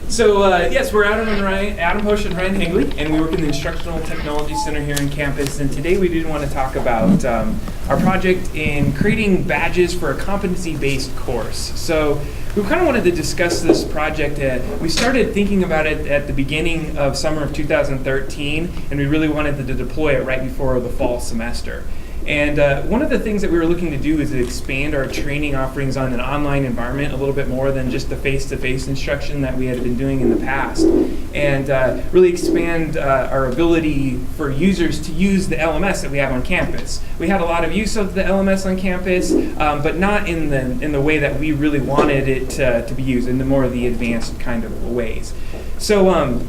Yes, we're Adam Pocius and Ryan Higley, and we work in the Instructional Technology Center here on campus. And today we did want to talk about our project in creating badges for a competency-based course. So we kind of wanted to discuss this project. We started thinking about it at the beginning of summer of 2013, and we really wanted to deploy it right before the fall semester. And one of the things that we were looking to do is to expand our training offerings on an online environment a little bit more than just the face-to-face instruction that we had been doing in the past, and really expand our ability for users to use the LMS that we have on campus. We had a lot of use of the LMS on campus, but not in the way that we really wanted it to be used, in the more of the advanced kind of ways. So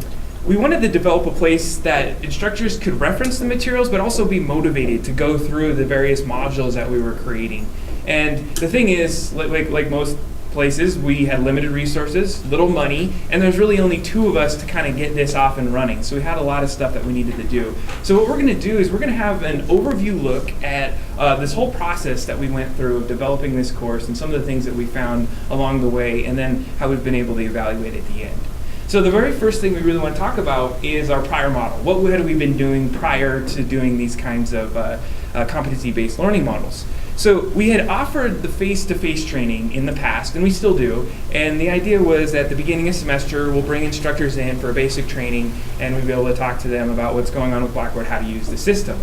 we wanted to develop a place that instructors could reference the materials, but also be motivated to go through the various modules that we were creating. And the thing is, like most places, we had limited resources, little money, and there's really only two of us to kind of get this off and running. So we had a lot of stuff that we needed to do. So what we're going to do is we're going to have an overview look at this whole process that we went through of developing this course and some of the things that we found along the way, and then how we've been able to evaluate at the end. So the very first thing we really want to talk about is our prior model. What had we been doing prior to doing these kinds of competency-based learning models? So we had offered the face-to-face training in the past, and we still do, and the idea was at the beginning of semester we'll bring instructors in for a basic training, and we'll be able to talk to them about what's going on with Blackboard, how to use the system.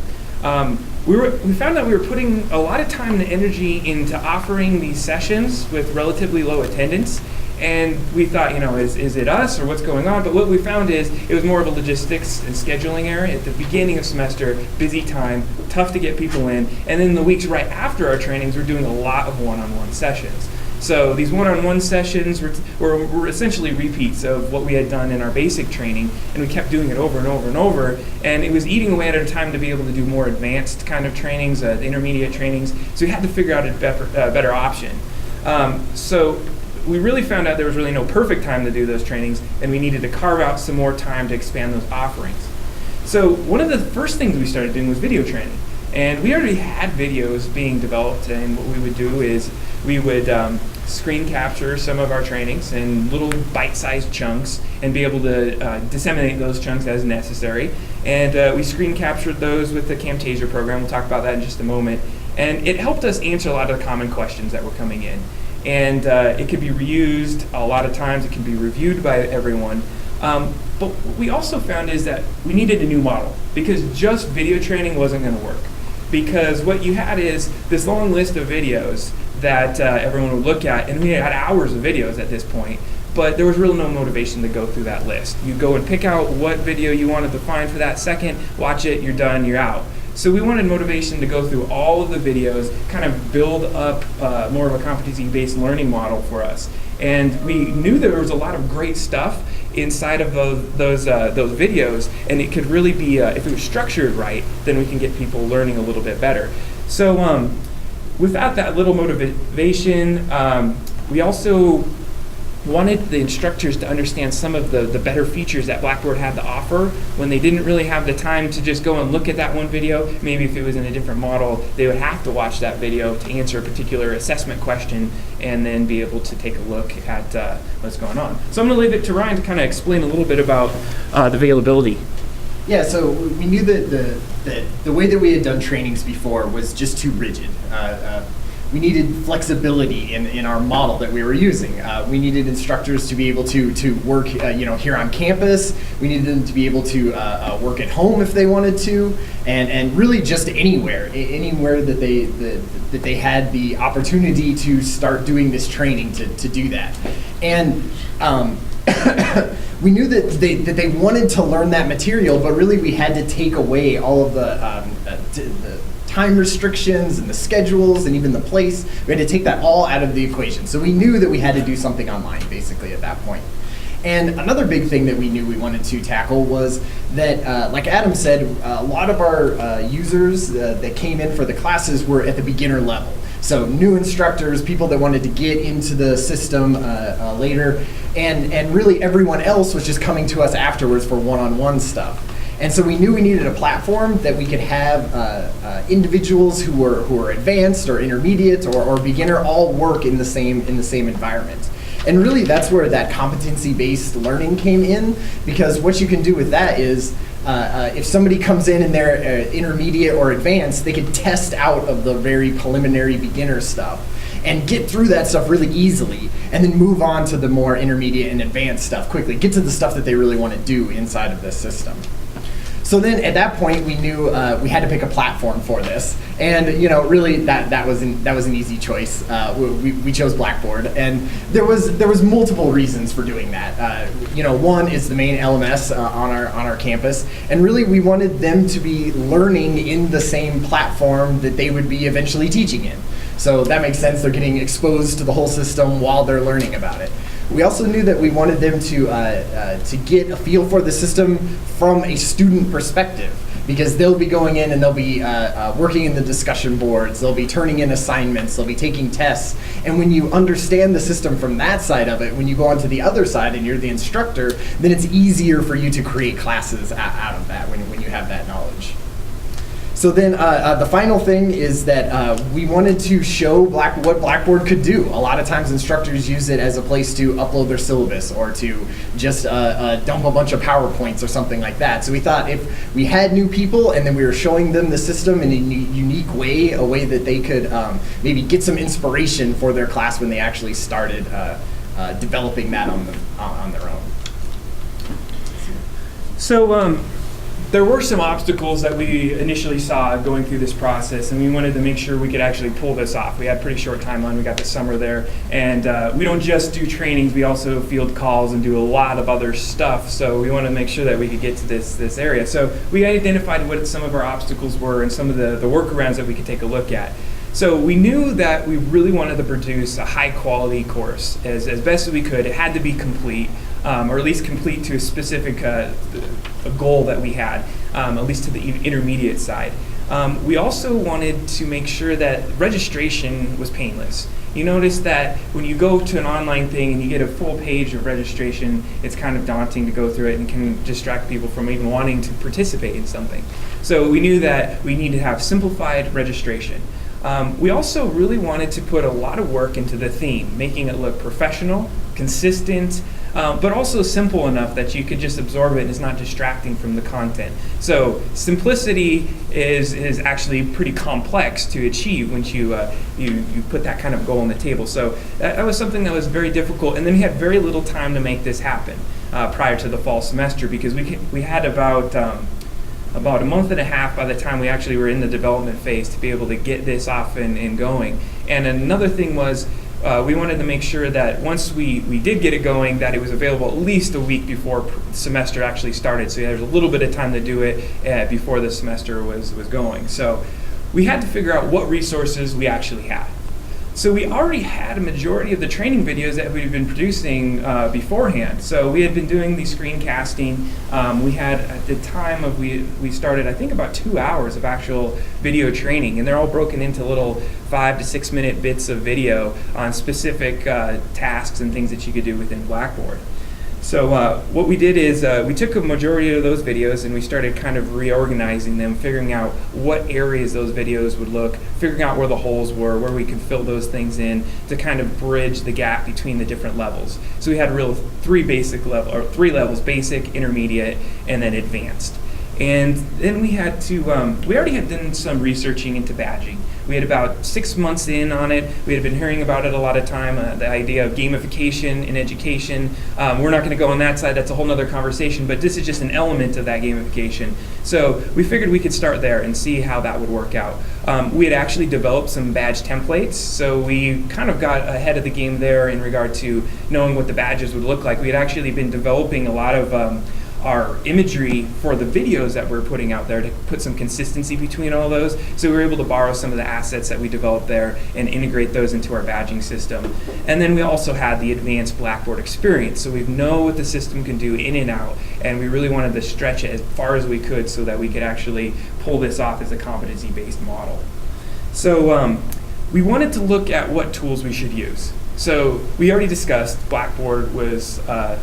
We found that we were putting a lot of time and energy into offering these sessions with relatively low attendance. And we thought, is it us or what's going on? But what we found is it was more of a logistics and scheduling error. At the beginning of semester, busy time, tough to get people in. And then the weeks right after our trainings, we're doing a lot of one-on-one sessions. So these one-on-one sessions were essentially repeats of what we had done in our basic training, and we kept doing it over and over and over. And it was eating away at our time to be able to do more advanced kind of trainings, intermediate trainings. So we had to figure out a better option. So we really found out there was really no perfect time to do those trainings, and we needed to carve out some more time to expand those offerings. So one of the first things we started doing was video training. And we already had videos being developed, and what we would do is we would screen capture some of our trainings in little bite-sized chunks and be able to disseminate those chunks as necessary. And we screen captured those with the Camtasia program. We'll talk about that in just a moment. And it helped us answer a lot of the common questions that were coming in. And it could be reused a lot of times. It can be reviewed by everyone. But what we also found is that we needed a new model, because just video training wasn't going to work. Because what you had is this long list of videos that everyone would look at, and we had hours of videos at this point, but there was really no motivation to go through that list. You go and pick out what video you wanted to find for that second, watch it, you're done, you're out. So we wanted motivation to go through all of the videos, kind of build up more of a competency-based learning model for us. And we knew there was a lot of great stuff inside of those videos, and it could really be, if it was structured right, then we can get people learning a little bit better. So without that little motivation, we also wanted the instructors to understand some of the better features that Blackboard had to offer when they didn't really have the time to just go and look at that one video. Maybe if it was in a different model, they would have to watch that video to answer a particular assessment question and then be able to take a look at what's going on. So I'm going to leave it to Ryan to kind of explain a little bit about the availability. Yeah, so we knew that the way that we had done trainings before was just too rigid. We needed flexibility in our model that we were using. We needed instructors to be able to work here on campus. We needed them to be able to work at home if they wanted to, and really just anywhere that they had the opportunity to start doing this training to do that. And we knew that they wanted to learn that material, but really we had to take away all of the time restrictions and the schedules and even the place. We had to take that all out of the equation. So we knew that we had to do something online basically at that point. And another big thing that we knew we wanted to tackle was that, like Adam said, a lot of our users that came in for the classes were at the beginner level. So new instructors, people that wanted to get into the system later, and really everyone else was just coming to us afterwards for one-on-one stuff. And so we knew we needed a platform that we could have individuals who were advanced or intermediate or beginner all work in the same environment. And really that's where that competency-based learning came in, because what you can do with that is if somebody comes in and they're intermediate or advanced, they can test out of the very preliminary beginner stuff and get through that stuff really easily, and then move on to the more intermediate and advanced stuff quickly, get to the stuff that they really want to do inside of this system. So then at that point we knew we had to pick a platform for this, and really that was an easy choice. We chose Blackboard, and there was multiple reasons for doing that. One is the main LMS on our campus, and really we wanted them to be learning in the same platform that they would be eventually teaching in. So that makes sense. They're getting exposed to the whole system while they're learning about it. We also knew that we wanted them to get a feel for the system from a student perspective, because they'll be going in and they'll be working in the discussion boards, they'll be turning in assignments, they'll be taking tests. And when you understand the system from that side of it, when you go on to the other side and you're the instructor, then it's easier for you to create classes out of that when you have that knowledge. So then the final thing is that we wanted to show what Blackboard could do. A lot of times instructors use it as a place to upload their syllabus or to just dump a bunch of PowerPoints or something like that. So we thought if we had new people and then we were showing them the system in a unique way, a way that they could maybe get some inspiration for their class when they actually started developing that on their own. So there were some obstacles that we initially saw going through this process, and we wanted to make sure we could actually pull this off. We had a pretty short timeline. We got the summer there, and we don't just do trainings, we also field calls and do a lot of other stuff, so we wanted to make sure that we could get to this area. So we identified what some of our obstacles were and some of the workarounds that we could take a look at. So we knew that we really wanted to produce a high quality course as best as we could. It had to be complete, or at least complete to a specific a goal that we had, at least to the intermediate side. We also wanted to make sure that registration was painless. You notice that when you go to an online thing and you get a full page of registration, it's kind of daunting to go through it and can distract people from even wanting to participate in something. So we knew that we needed to have simplified registration. We also really wanted to put a lot of work into the theme, making it look professional, consistent, but also simple enough that you could just absorb it and it's not distracting from the content. So simplicity is actually pretty complex to achieve once you put that kind of goal on the table. So that was something that was very difficult, and then we had very little time to make this happen prior to the fall semester, because we had about a month and a half by the time we actually were in the development phase to be able to get this off and going. And another thing was we wanted to make sure that once we did get it going, that it was available at least a week before the semester actually started. So there was a little bit of time to do it before the semester was going. So we had to figure out what resources we actually had. So we already had a majority of the training videos that we'd been producing beforehand. So we had been doing the screencasting. We had, at the time of we started, I think about 2 hours of actual video training, and they're all broken into little 5 to 6 minute bits of video on specific tasks and things that you could do within Blackboard. So what we did is we took a majority of those videos and we started kind of reorganizing them, figuring out what areas those videos would look, figuring out where the holes were, where we could fill those things in to kind of bridge the gap between the different levels. So we had three levels: basic, intermediate, and then advanced. And then we had to, we already had done some researching into badging. We had about 6 months in on it. We had been hearing about it a lot of time, the idea of gamification in education. We're not going to go on that side, that's a whole nother conversation, but this is just an element of that gamification. So we figured we could start there and see how that would work out. We had actually developed some badge templates, so we kind of got ahead of the game there in regard to knowing what the badges would look like. We had actually been developing a lot of our imagery for the videos that we're putting out there to put some consistency between all those. So we were able to borrow some of the assets that we developed there and integrate those into our badging system. And then we also had the advanced Blackboard experience. So we know what the system can do in and out, and we really wanted to stretch it as far as we could so that we could actually pull this off as a competency-based model. So we wanted to look at what tools we should use. So we already discussed Blackboard was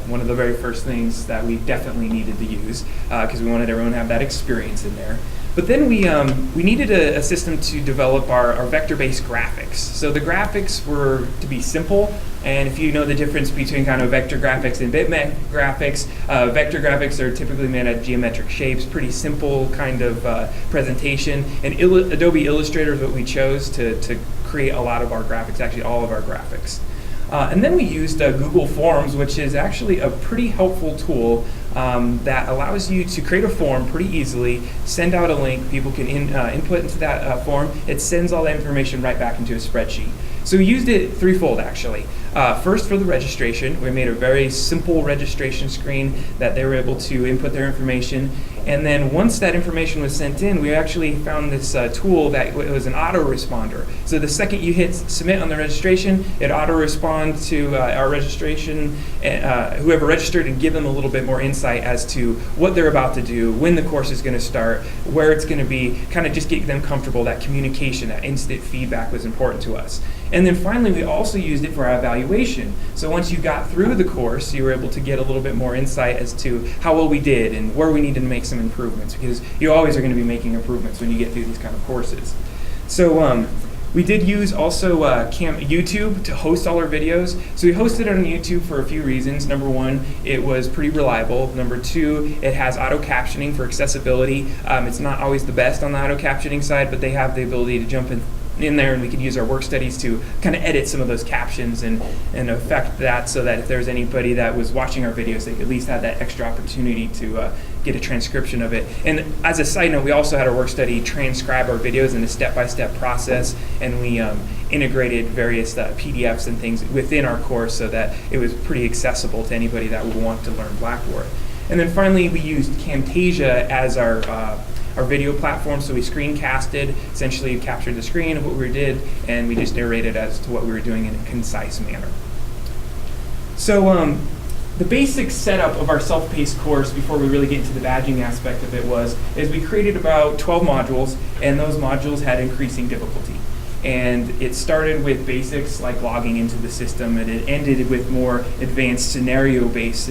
one of the very first things that we definitely needed to use because we wanted everyone to have that experience in there. But then we needed a system to develop our vector-based graphics. So the graphics were to be simple, and if you know the difference between kind of vector graphics and bitmap graphics, vector graphics are typically made out of geometric shapes, pretty simple kind of presentation, and Adobe Illustrator is what we chose to create a lot of our graphics, actually all of our graphics. And then we used Google Forms, which is actually a pretty helpful tool that allows you to create a form pretty easily, send out a link, people can input into that form, it sends all that information right back into a spreadsheet. So we used it threefold actually. First, for the registration, we made a very simple registration screen that they were able to input their information. And then once that information was sent in, we actually found this tool that was an autoresponder. So the second you hit submit on the registration, it auto-responds to our registration, whoever registered, and give them a little bit more insight as to what they're about to do, when the course is going to start, where it's going to be, kind of just get them comfortable. That communication, that instant feedback was important to us. And then finally, we also used it for our evaluation. So once you got through the course, you were able to get a little bit more insight as to how well we did and where we needed to make some improvements, because you always are going to be making improvements when you get through these kind of courses. So we did use also YouTube to host all our videos. So we hosted it on YouTube for a few reasons. Number one, it was pretty reliable. Number two, it has auto captioning for accessibility. It's not always the best on the auto captioning side, but they have the ability to jump in there, and we could use our work studies to kind of edit some of those captions and affect that, so that if there's anybody that was watching our videos, they at least had that extra opportunity to get a transcription of it. And as a side note, we also had our work study transcribe our videos in a step-by-step process, and we integrated various PDFs and things within our course so that it was pretty accessible to anybody that would want to learn Blackboard. And then finally, we used Camtasia as our video platform, so we screencasted, essentially captured the screen of what we did, and we just narrated as to what we were doing in a concise manner. So the basic setup of our self-paced course, before we really get into the badging aspect of it, is we created about 12 modules, and those modules had increasing difficulty. And it started with basics like logging into the system, and it ended with more advanced scenario-based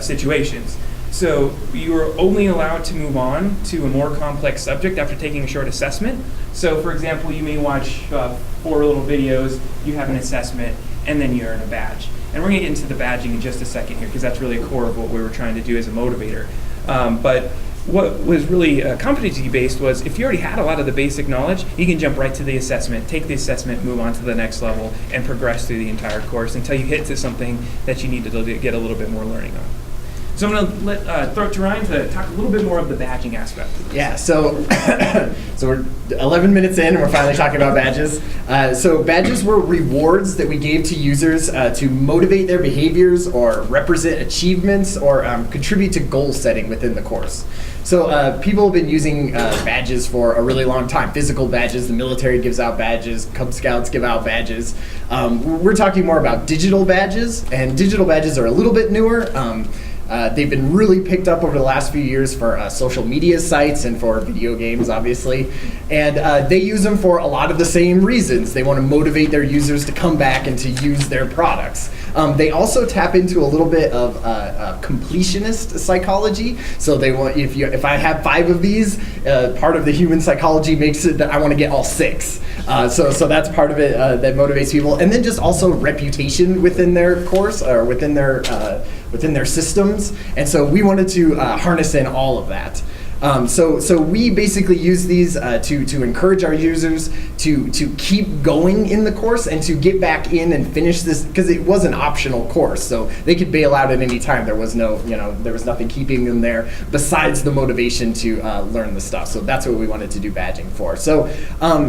situations. So you were only allowed to move on to a more complex subject after taking a short assessment. So for example, you may watch 4 little videos, you have an assessment, and then you earn a badge. And we're going to get into the badging in just a second here, because that's really a core of what we were trying to do as a motivator. But what was really competency-based was, if you already had a lot of the basic knowledge, you can jump right to the assessment, take the assessment, move on to the next level, and progress through the entire course until you hit to something that you need to get a little bit more learning on. So I'm going to throw it to Ryan to talk a little bit more of the badging aspect. Yeah, so so we're 11 minutes in and we're finally talking about badges. So badges were rewards that we gave to users to motivate their behaviors or represent achievements or contribute to goal setting within the course. So people have been using badges for a really long time. Physical badges, the military gives out badges, Cub Scouts give out badges. We're talking more about digital badges, and digital badges are a little bit newer. They've been really picked up over the last few years for social media sites and for video games, obviously. And they use them for a lot of the same reasons. They want to motivate their users to come back and to use their products. They also tap into a little bit of completionist psychology. So they want, if I have 5 of these, part of the human psychology makes it that I want to get all 6. So that's part of it that motivates people. And then just also reputation within their course or within their systems. And so we wanted to harness in all of that. So we basically use these to encourage our users to keep going in the course and to get back in and finish this, because it was an optional course, so they could bail out at any time. There was nothing keeping them there besides the motivation to learn the stuff. So that's what we wanted to do badging for. So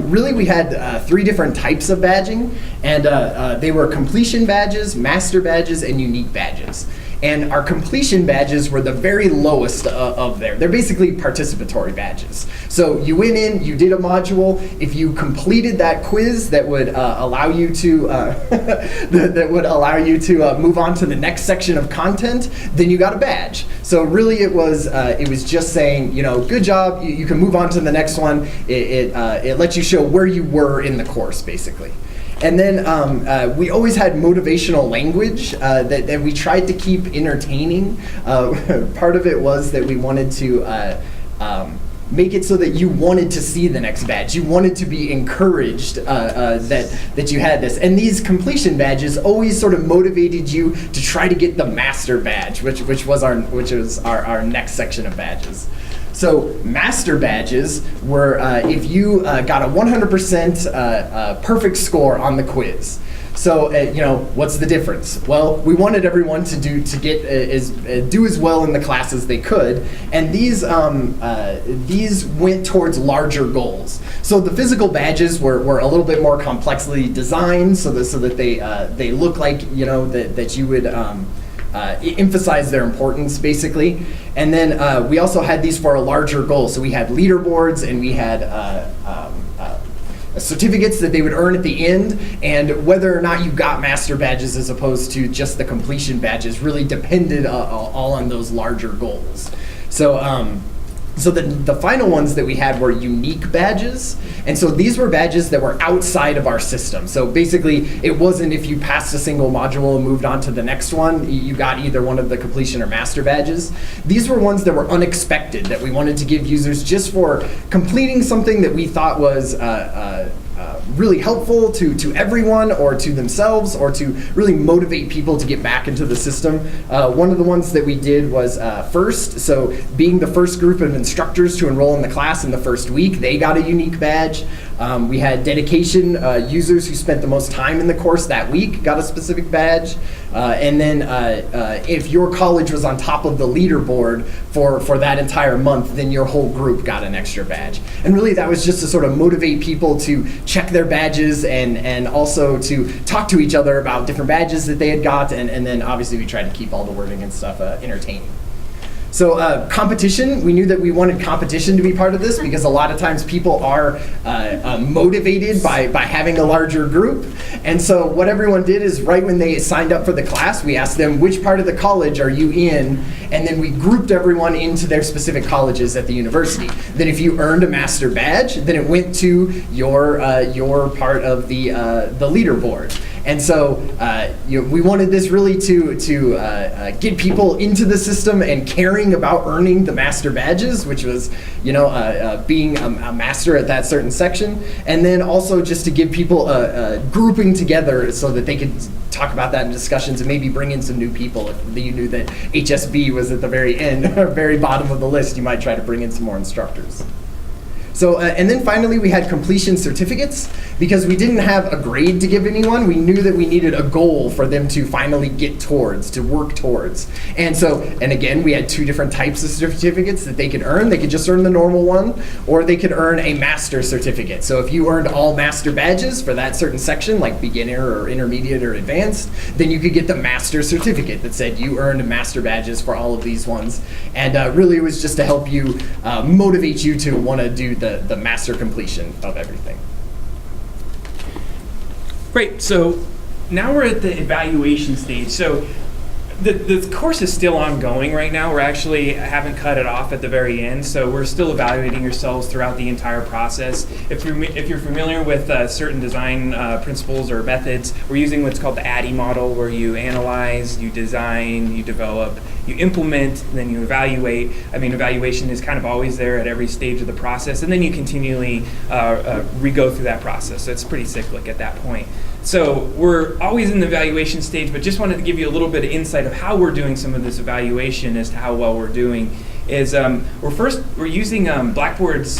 really we had 3 different types of badging, and they were completion badges, master badges, and unique badges. And our completion badges were the very lowest of there. They're basically participatory badges. So you went in, you did a module. If you completed that quiz that would allow you to move on to the next section of content, then you got a badge. So really, it was just saying, good job. You can move on to the next one. It lets you show where you were in the course, basically. And then we always had motivational language that we tried to keep entertaining. Part of it was that we wanted to make it so that you wanted to see the next badge. You wanted to be encouraged that you had this. And these completion badges always sort of motivated you to try to get the master badge, which was our next section of badges. So master badges were if you got a 100% perfect score on the quiz. So what's the difference? Well, we wanted everyone to do as well in the class as they could, and these went towards larger goals. So the physical badges were a little bit more complexly designed, so that they look like that you would emphasize their importance, basically. And then we also had these for a larger goal. So we had leaderboards, and we had certificates that they would earn at the end, and whether or not you got master badges as opposed to just the completion badges really depended all on those larger goals. So the final ones that we had were unique badges, and so these were badges that were outside of our system. So basically, it wasn't if you passed a single module and moved on to the next one, you got either one of the completion or master badges. These were ones that were unexpected, that we wanted to give users just for completing something that we thought was really helpful to everyone, or to themselves, or to really motivate people to get back into the system. One of the ones that we did was first, so being the first group of instructors to enroll in the class in the first week, they got a unique badge. We had dedication, users who spent the most time in the course that week got a specific badge. And then if your college was on top of the leaderboard for that entire month, then your whole group got an extra badge. And really that was just to sort of motivate people to check their badges, and also to talk to each other about different badges that they had got, and then obviously we tried to keep all the wording and stuff entertaining. So competition, we knew that we wanted competition to be part of this, because a lot of times people are motivated by having a larger group. And so what everyone did is, right when they signed up for the class, we asked them, which part of the college are you in? And then we grouped everyone into their specific colleges at the university. Then if you earned a master badge, then it went to your part of the leaderboard. And so we wanted this really to get people into the system and caring about earning the master badges, which was being a master at that certain section, and then also just to give people grouping together so that they could talk about that in discussions and maybe bring in some new people. If you knew that HSB was at the very end, or very bottom of the list, you might try to bring in some more instructors. So, and then finally we had completion certificates, because we didn't have a grade to give anyone. We knew that we needed a goal for them to finally get towards, to work towards. And so, and again, we had two different types of certificates that they could earn. They could just earn the normal one, or they could earn a master certificate. So if you earned all master badges for that certain section, like beginner or intermediate or advanced, then you could get the master certificate that said you earned master badges for all of these ones. And really it was just to help you, motivate you to want to do the master completion of everything. Great, so now we're at the evaluation stage. So the course is still ongoing right now. We're actually haven't cut it off at the very end, so we're still evaluating yourselves throughout the entire process. If you're familiar with certain design principles or methods, we're using what's called the ADDIE model, where you analyze, you design, you develop, you implement, and then you evaluate. I mean, evaluation is kind of always there at every stage of the process, and then you continually re-go through that process. So it's pretty cyclic at that point. So we're always in the evaluation stage, but just wanted to give you a little bit of insight of how we're doing some of this evaluation as to how well we're doing. Is we're using Blackboard's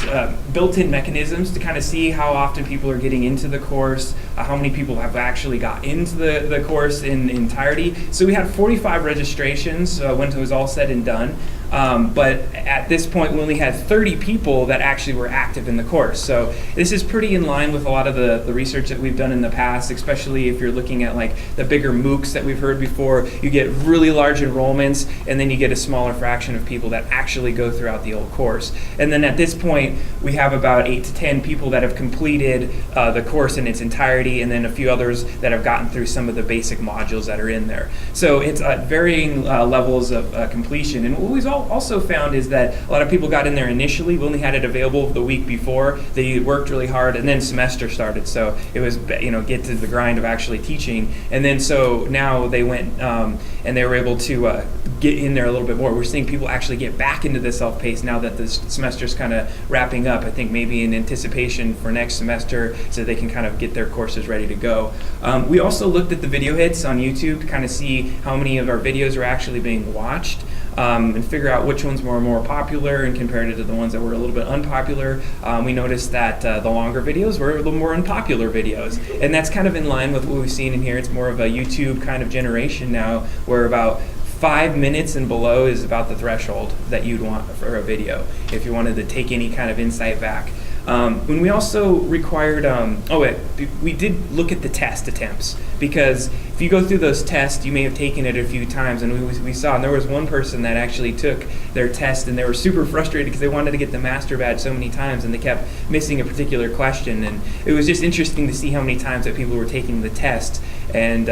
built-in mechanisms to kind of see how often people are getting into the course, how many people have actually got into the course in entirety. So we had 45 registrations when it was all said and done. But at this point, we only had 30 people that actually were active in the course. So this is pretty in line with a lot of the research that we've done in the past, especially if you're looking at like the bigger MOOCs that we've heard before. You get really large enrollments, and then you get a smaller fraction of people that actually go throughout the whole course. And then at this point, we have about 8 to 10 people that have completed the course in its entirety, and then a few others that have gotten through some of the basic modules that are in there. So it's at varying levels of completion. And what we've also found is that a lot of people got in there initially. We only had it available the week before. They worked really hard, and then semester started. So it was, get to the grind of actually teaching. And then so now they went and they were able to get in there a little bit more. We're seeing people actually get back back into the self-paced now that this semester's kind of wrapping up. I think maybe in anticipation for next semester so they can kind of get their courses ready to go. We also looked at the video hits on YouTube to kind of see how many of our videos are actually being watched. And figure out which ones were more popular and compared it to the ones that were a little bit unpopular. We noticed that the longer videos were a little more unpopular videos. And that's kind of in line with what we've seen in here. It's more of a YouTube kind of generation now, where about 5 minutes and below is about the threshold that you'd want for a video if you wanted to take any kind of insight back. When we also required, we did look at the test attempts, because if you go through those tests, you may have taken it a few times, and we saw, and there was one person that actually took their test, and they were super frustrated because they wanted to get the master badge so many times, and they kept missing a particular question, and it was just interesting to see how many times that people were taking the test, and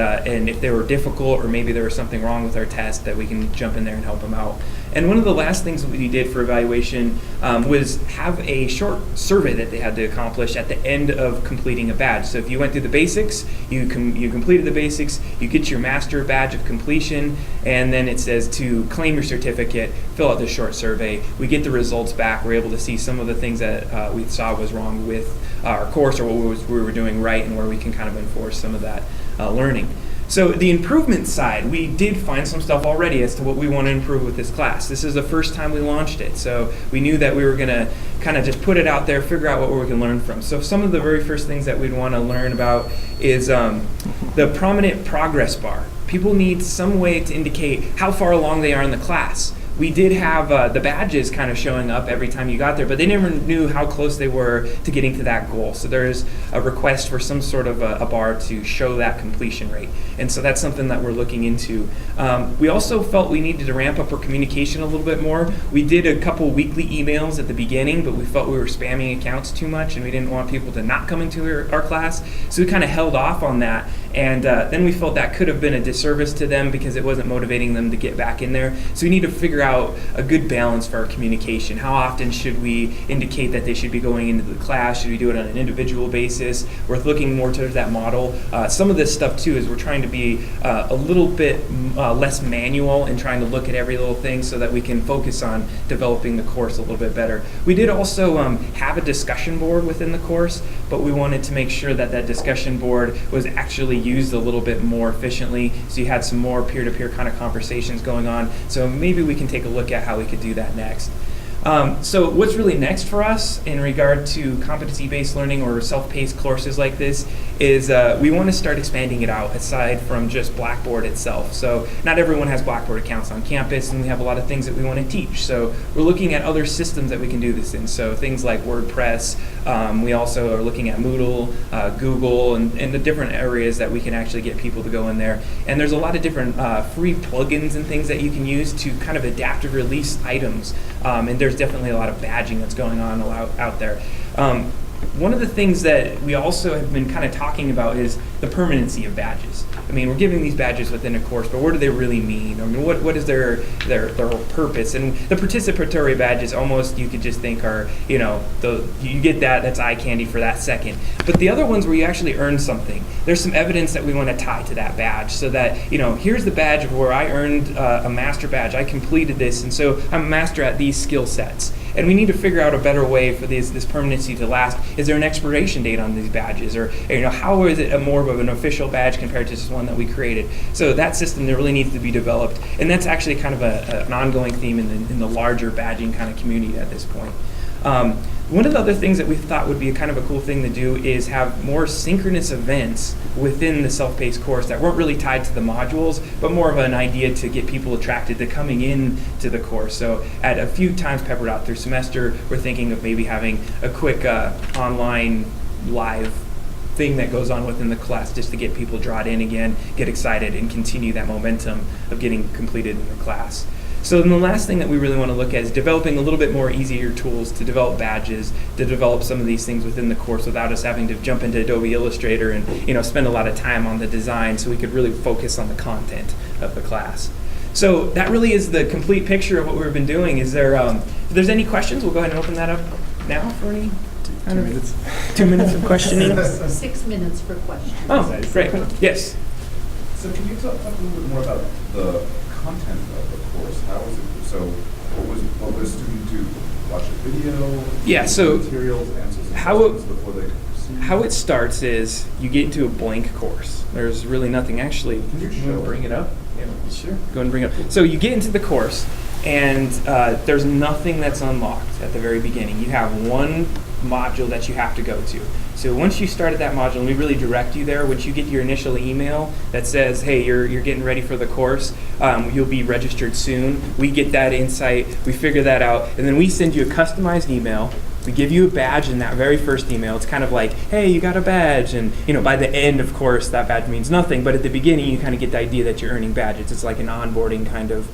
if they were difficult, or maybe there was something wrong with our test, that we can jump in there and help them out. And one of the last things that we did for evaluation was have a short survey that they had to accomplish at the end of completing a badge. So if you went through the basics, you completed the basics, you get your master badge of completion, and then it says to claim your certificate, fill out this short survey. We get the results back. We're able to see some of the things that we saw was wrong with our course, or what we were doing right, and where we can kind of enforce some of that learning. So the improvement side, we did find some stuff already as to what we want to improve with this class. This is the first time we launched it, so we knew that we were going to kind of just put it out there, figure out what we can learn from. So some of the very first things that we'd want to learn about is the prominent progress bar. People need some way to indicate how far along they are in the class. We did have the badges kind of showing up every time you got there, but they never knew how close they were to getting to that goal. So there's a request for some sort of a bar to show that completion rate. And so that's something that we're looking into. We also felt we needed to ramp up our communication a little bit more. We did a couple weekly emails at the beginning, but we felt we were spamming accounts too much, and we didn't want people to not come into our class. So we kind of held off on that. And then we felt that could have been a disservice to them because it wasn't motivating them to get back in there. So we need to figure out a good balance for our communication. How often should we indicate that they should be going into the class? Should we do it on an individual basis? We're looking more towards that model. Some of this stuff too is we're trying to be a little bit less manual and trying to look at every little thing so that we can focus on developing the course a little bit better. We did also have a discussion board within the course, but we wanted to make sure that that discussion board was actually used a little bit more efficiently, so you had some more peer-to-peer kind of conversations going on. So maybe we can take a look at how we could do that next. So what's really next for us in regard to competency-based learning or self-paced courses like this is we want to start expanding it out aside from just Blackboard itself. So not everyone has Blackboard accounts on campus, and we have a lot of things that we want to teach. So we're looking at other systems that we can do this in. So things like WordPress. We also are looking at Moodle, Google, and the different areas that we can actually get people to go in there. And there's a lot of different free plugins and things that you can use to kind of adaptive release items. And there's definitely a lot of badging that's going on out there. One of the things that we also have been kind of talking about is the permanency of badges. I mean, we're giving these badges within a course, but what do they really mean? I mean, what is their whole purpose? And the participatory badges almost you could just think are, you get that's eye candy for that second. But the other ones where you actually earn something, there's some evidence that we want to tie to that badge so that, here's the badge of where I earned a master badge. I completed this, and so I'm a master at these skill sets. And we need to figure out a better way for this permanency to last. Is there an expiration date on these badges? Or how is it more of an official badge compared to just one that we created? So that system that really needs to be developed. And that's actually kind of an ongoing theme in the larger badging kind of community at this point. One of the other things that we thought would be kind of a cool thing to do is have more synchronous events within the self-paced course that weren't really tied to the modules, but more of an idea to get people attracted to coming in to the course. So at a few times peppered out through semester, we're thinking of maybe having a quick online live thing that goes on within the class just to get people drawn in again, get excited, and continue that momentum of getting completed in the class. So then the last thing that we really want to look at is developing a little bit more easier tools to develop badges, to develop some of these things within the course without us having to jump into Adobe Illustrator and spend a lot of time on the design, so we could really focus on the content of the class. So that really is the complete picture of what we've been doing. Is there, if there's any questions, we'll go ahead and open that up now for any. 2 minutes. 2 minutes of questioning. 6 minutes for questions. Oh, great. Yes. So can you talk a little bit more about the content of the course? How was it? So what watch a video? Yeah, so materials, answer some how questions before they proceed? How it starts is you get into a blank course. There's really nothing actually. Can you wanna show bring it up? Yeah, Sure. go ahead and bring it up. So you get into the course, and there's nothing that's unlocked at the very beginning. You have one module that you have to go to. So once you start at that module, and we really direct you there, once you get your initial email that says, hey, you're getting ready for the course, you'll be registered soon. We get that insight, we figure that out, and then we send you a customized email. We give you a badge in that very first email. It's kind of like, hey, you got a badge. And by the end, of course, that badge means nothing. But at the beginning, you kind of get the idea that you're earning badges. It's like an onboarding kind of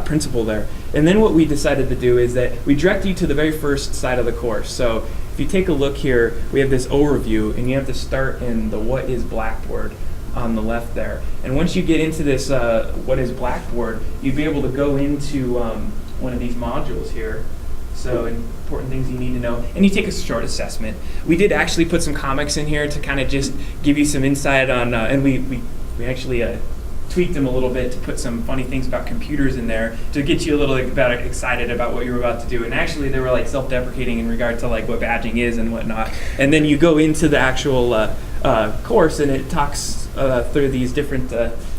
principle there. And then what we decided to do is that we direct you to the very first side of the course. So if you take a look here, we have this overview, and you have to start in the what is Blackboard on the left there. And once you get into this what is Blackboard, you'd be able to go into one of these modules here. So important things you need to know. And you take a short assessment. We did actually put some comics in here to kind of just give you some insight on, and we actually tweaked them a little bit to put some funny things about computers in there to get you a little excited about what you were about to do. And actually they were like self-deprecating in regard to like what badging is and whatnot. And then you go into the actual course, and it talks through these different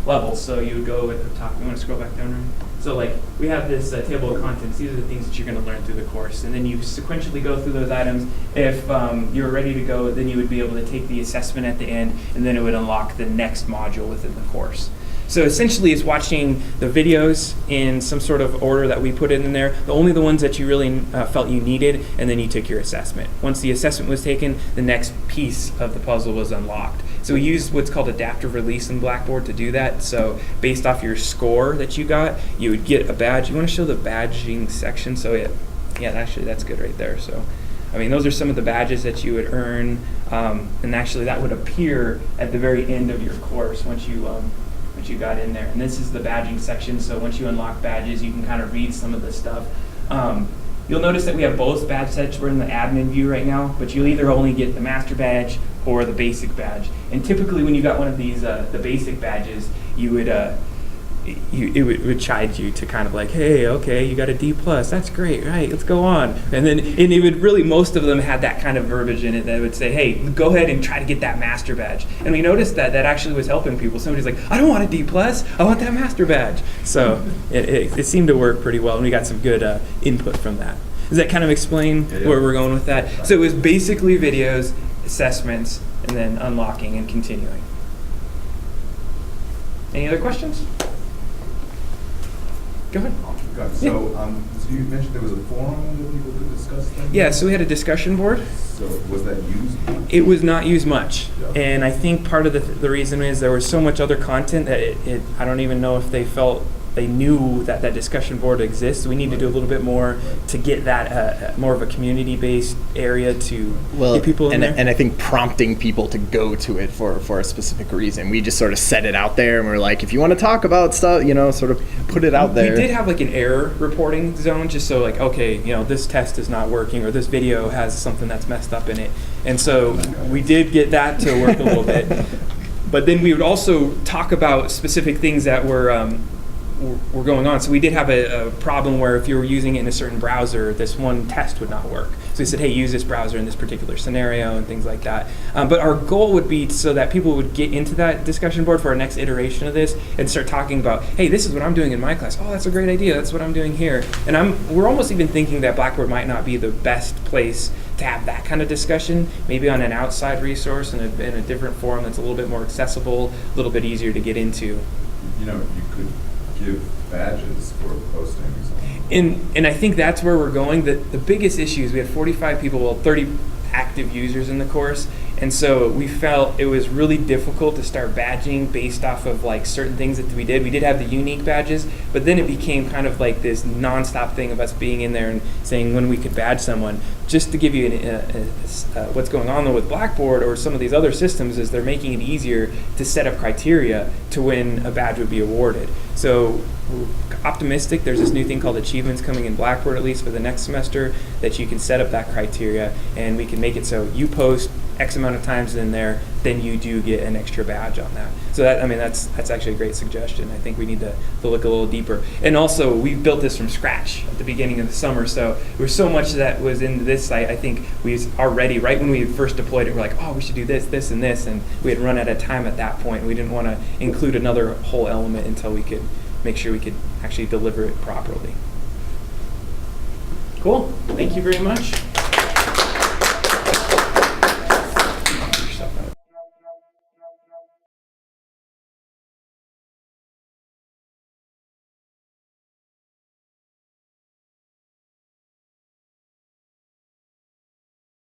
levels. So you would go at the top. You want to scroll back down, right? So like we have this table of contents. These are the things that you're going to learn through the course. And then you sequentially go through those items. If you're ready to go, then you would be able to take the assessment at the end, and then it would unlock the next module within the course. So essentially it's watching the videos in some sort of order that we put in there, only the ones that you really felt you needed, and then you took your assessment. Once the assessment was taken, the next piece of the puzzle was unlocked. So we used what's called adaptive release in Blackboard to do that. So based off your score that you got, you would get a badge. You want to show the badging section? So yeah, actually that's good right there. So I mean, those are some of the badges that you would earn, and actually that would appear at the very end of your course once you got in there. And this is the badging section. So once you unlock badges, you can kind of read some of the stuff. You'll notice that we have both badge sets. We're in the admin view right now, but you'll either only get the master badge or the basic badge. And typically when you got one of these, the basic badges, you would, it would chide you to kind of like, hey, okay, you got a D+, that's great, right, let's go on. And it would really, most of them had that kind of verbiage in it that would say, hey, go ahead and try to get that master badge. And we noticed that actually was helping people. Somebody's like, I don't want a D+, I want that master badge. So it seemed to work pretty well, and we got some good input from that. Does that kind of explain where we're going with that? So it was basically videos, assessments, and then unlocking and continuing. Any other questions? Go ahead. So, so you mentioned there was a forum that people could discuss things? Yeah, so we had a discussion board. So was that used much? It was not used much. Yeah. And I think part of the reason is there was so much other content that I don't even know if they felt they knew that discussion board exists. We need to do a little bit more to get that more of a community-based area to get people in there. And I think prompting people to go to it for a specific reason. We just sort of set it out there, and we're like, if you want to talk about stuff, sort of put it out there. We did have like an error reporting zone, just so like, okay, this test is not working, or this video has something that's messed up in it. And so we did get that to work a little bit. But then we would also talk about specific things that were going on. So we did have a problem where if you were using it in a certain browser, this one test would not work. So we said, hey, use this browser in this particular scenario and things like that. But our goal would be so that people would get into that discussion board for our next iteration of this and start talking about, hey, this is what I'm doing in my class. Oh, that's a great idea. That's what I'm doing here. And we're almost even thinking that Blackboard might not be the best place to have that kind of discussion, maybe on an outside resource in a different forum that's a little bit more accessible, a little bit easier to get into. You could give badges for posting something. And I think that's where we're going. The biggest issue is we had 45 people, 30 active users in the course, and so we felt it was really difficult to start badging based off of like certain things that we did. We did have the unique badges, but then it became kind of like this nonstop thing of us being in there and saying when we could badge someone. Just to give you what's going on though with Blackboard or some of these other systems is they're making it easier to set up criteria to when a badge would be awarded. So we're optimistic. There's this new thing called achievements coming in Blackboard, at least for the next semester, that you can set up that criteria, and we can make it so you post, X amount of times in there, then you do get an extra badge on that. So that, I mean, that's actually a great suggestion. I think we need to look a little deeper. And also, we built this from scratch at the beginning of the summer, so there was so much that was in this site. I think we already, right when we first deployed it, we're like, oh, we should do this, this, and this, and we had run out of time at that point. We didn't want to include another whole element until we could make sure we could actually deliver it properly. Cool. Thank you very much.